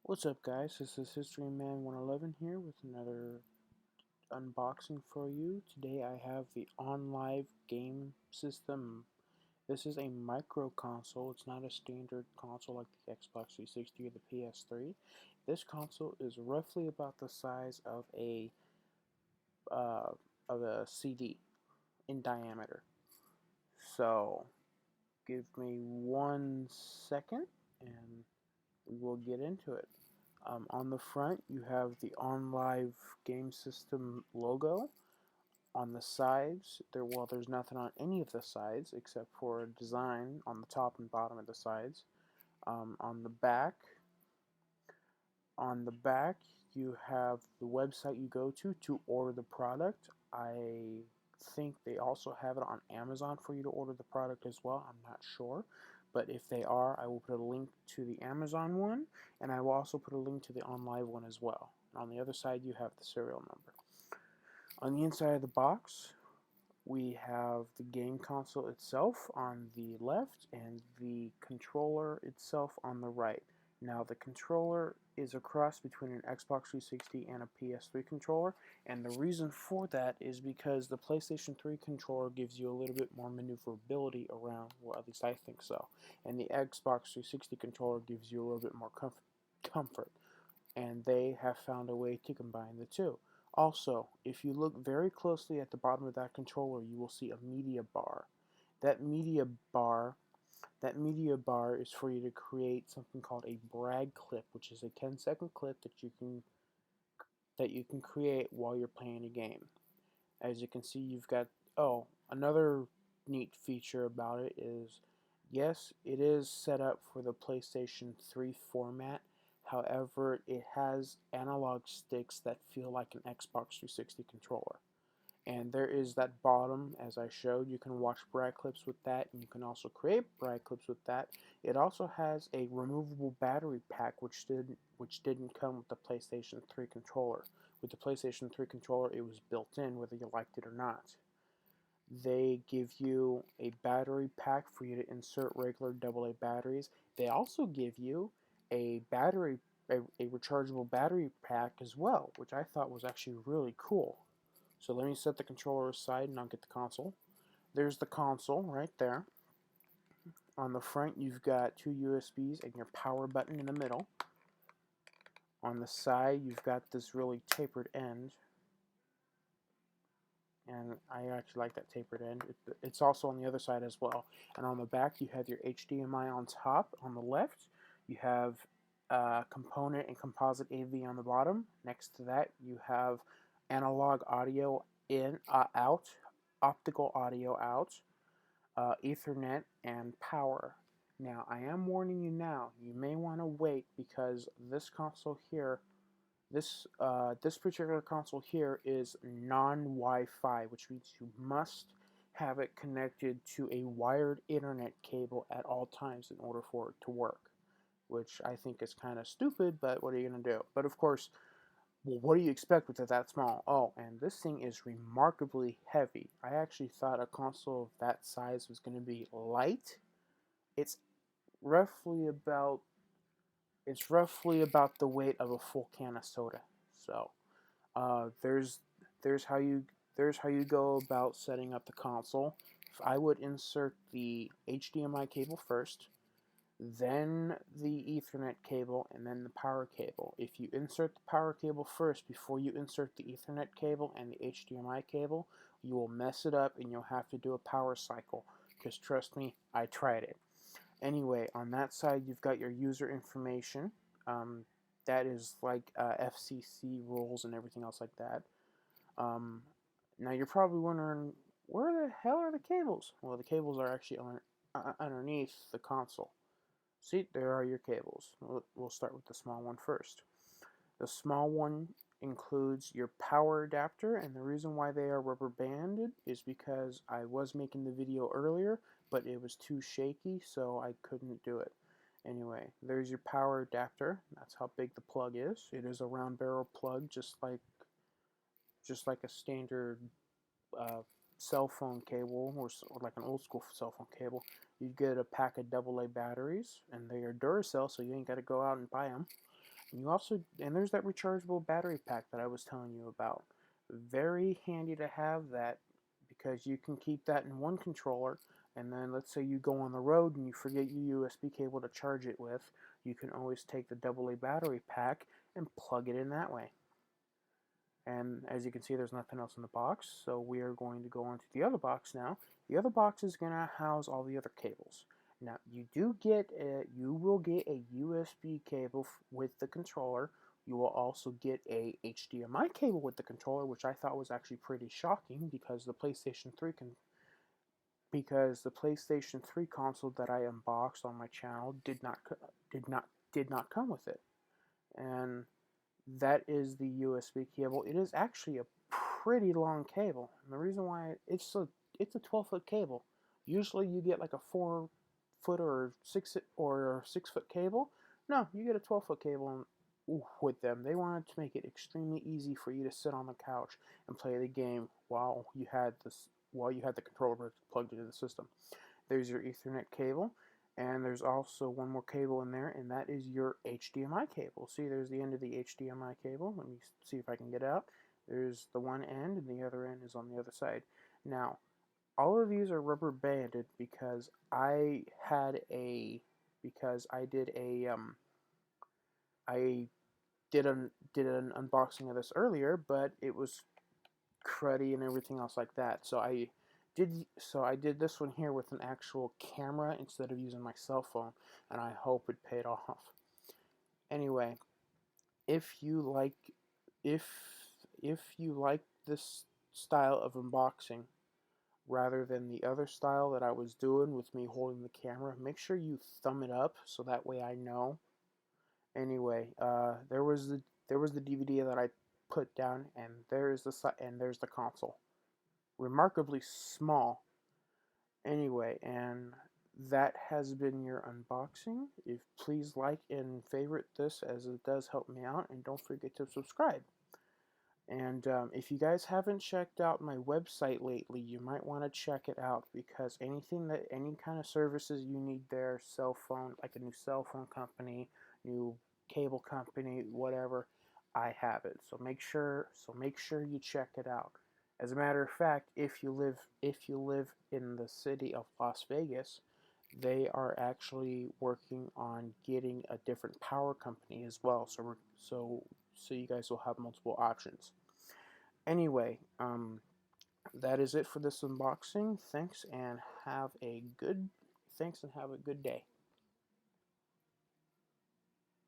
What's up, guys? This is HistoryMan111 here with another unboxing for you. Today I have the OnLive game system. This is a micro console. It's not a standard console like the Xbox 360 or the PS3. This console is roughly about the size uh, of a CD in diameter. So give me 1 second and we will get into it. On the front, you have the OnLive game system logo. On the sides, there's nothing on any of the sides except for a design on the top and bottom of the sides. On the back, you have the website you go to order the product. I think they also have it on Amazon for you to order the product as well. I'm not sure. But if they are, I will put a link to the Amazon one, and I will also put a link to the OnLive one as well. And on the other side, you have the serial number. On the inside of the box, we have the game console itself on the left and the controller itself on the right. Now, the controller is a cross between an Xbox 360 and a PS3 controller, and the reason for that is because the PlayStation 3 controller gives you a little bit more maneuverability around, well, at least I think so, and the Xbox 360 controller gives you a little bit more comfort, and they have found a way to combine the two. Also, if you look very closely at the bottom of that controller, you will see a media bar. That media bar is for you to create something called a brag clip, which is a 10-second clip that you can create while you're playing a game. As you can see, you've got another neat feature about it is, yes, it is set up for the PlayStation 3 format. However, it has analog sticks that feel like an Xbox 360 controller. And there is that bottom, as I showed. You can watch brag clips with that, and you can also create brag clips with that. It also has a removable battery pack, which didn't come with the PlayStation 3 controller. With the PlayStation 3 controller, it was built in, whether you liked it or not. They give you a battery pack for you to insert regular AA batteries. They also give you a rechargeable battery pack as well, which I thought was actually really cool. So let me set the controller aside and I'll get the console. There's the console right there. On the front, you've got two USBs and your power button in the middle. On the side, you've got this really tapered end. And I actually like that tapered end. It's also on the other side as well. And on the back, you have your HDMI on top. On the left, you have component and composite AV on the bottom. Next to that, you have analog audio in, out, optical audio out, Ethernet, and power. Now, I am warning you now, you may want to wait because this console here, this particular console here is non-Wi-Fi, which means you must have it connected to a wired internet cable at all times in order for it to work, which I think is kind of stupid, but what are you going to do? But of course, well, what do you expect with it that small? Oh, and this thing is remarkably heavy. I actually thought a console of that size was going to be light. It's roughly about the weight of a full can of soda. So, there's how you go about setting up the console. I would insert the HDMI cable first, then the Ethernet cable, and then the power cable. If you insert the power cable first before you insert the Ethernet cable and the HDMI cable, you will mess it up and you'll have to do a power cycle. Because trust me, I tried it. Anyway, on that side, you've got your user information. That is like FCC rules and everything else like that. Now you're probably wondering, where the hell are the cables? Well, the cables are actually underneath the console. See, there are your cables. We'll start with the small one first. The small one includes your power adapter, and the reason why they are rubber banded is because I was making the video earlier, but it was too shaky, so I couldn't do it. Anyway, there's your power adapter. That's how big the plug is. It is a round barrel plug, just like a standard cell phone cable, or like an old school cell phone cable. You get a pack of AA batteries, and they are Duracell, so you ain't got to go out and buy them. And there's that rechargeable battery pack that I was telling you about. Very handy to have that, because you can keep that in one controller, and then let's say you go on the road and you forget your USB cable to charge it with, you can always take the AA battery pack and plug it in that way. And as you can see, there's nothing else in the box, so we are going to go on to the other box now. The other box is going to house all the other cables. Now, you will get a USB cable with the controller. You will also get a HDMI cable with the controller, which I thought was actually pretty shocking, because the PlayStation 3 console that I unboxed on my channel did not come with it. And that is the USB cable. It is actually a pretty long cable. And the reason why it's a 12-foot cable. Usually you get like a 4-foot or 6-foot cable. No, you get a 12-foot cable with them. They wanted to make it extremely easy for you to sit on the couch and play the game while you had the controller plugged into the system. There's your Ethernet cable. And there's also one more cable in there, and that is your HDMI cable. See, there's the end of the HDMI cable. Let me see if I can get it out. There's the one end, and the other end is on the other side. Now, all of these are rubber banded because I did an unboxing of this earlier, but it was cruddy and everything else like that. So I did this one here with an actual camera instead of using my cell phone, and I hope it paid off. Anyway, if you like this style of unboxing rather than the other style that I was doing with me holding the camera, make sure you thumb it up so that way I know. Anyway, there was the DVD that I put down, and there's the console. Remarkably small. Anyway, and that has been your unboxing. Please like and favorite this, as it does help me out, and don't forget to subscribe. And if you guys haven't checked out my website lately, you might want to check it out, because any kind of services you need there, cell phone, like a new cell phone company, new cable company, whatever, I have it. So make sure you check it out. As a matter of fact, if you live in the city of Las Vegas, they are actually working on getting a different power company as well. So you guys will have multiple options. Anyway, that is it for this unboxing. Thanks and have a good day.